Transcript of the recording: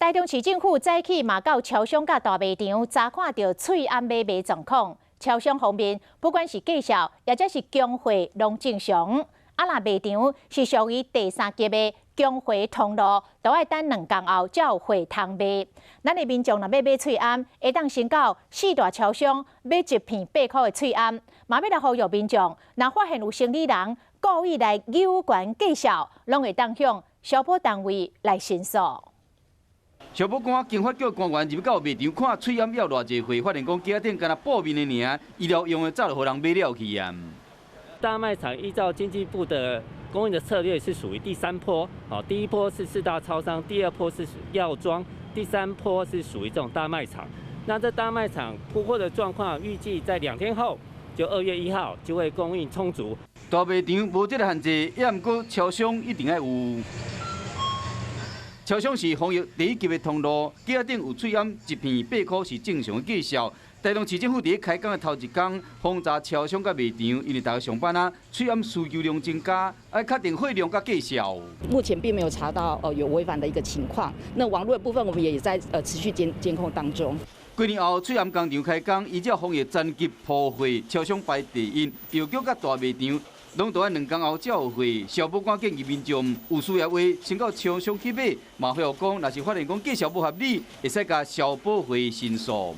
台中市政府早起嘛到超商甲大卖场查看到翠暗买卖状况。超商方面，不管是计销，或者是供货，拢正常。啊，若卖场是属于第三级的供货通路，都要等2天后才有货通卖。咱的民众若要买翠暗，会当先到4大超商买1片8块的翠暗，嘛要来呼吁民众，若发现有生理人故意来有权计销，拢会当向消保单位来申诉。消保官经发叫官员入到卖场看翠暗要偌济货，发现讲家顶敢若布面的尔，医疗用的早就互人买了去啊。大卖场依照经济部的供应的策略是属于第3波，第1波是4大超商，第2波是药妆，第3波是属于这种大卖场。那这大卖场铺货的状况，预计在2天后，就2月1号就会供应充足。大卖场无这个限制，也毋过超商一定要有。超商是防疫第1级的通路，架顶有翠暗1片8块是正常的计销。台中市政府伫开工的头1天，轰炸超商甲卖场，因为大家上班啊，翠暗需求量增加，要确定货量甲计销。目前并没有查到有违反的一个情况。那网络的部分，我们也在持续监控当中。过年后，翠暗工厂开工，依照防疫层级铺货，超商排第1，药局甲大卖场。拢都要2天后才有货。消保官建议民众有需要话，先到超商去买。嘛，会讲，若是发现讲计销不合理，会使甲消保会申诉。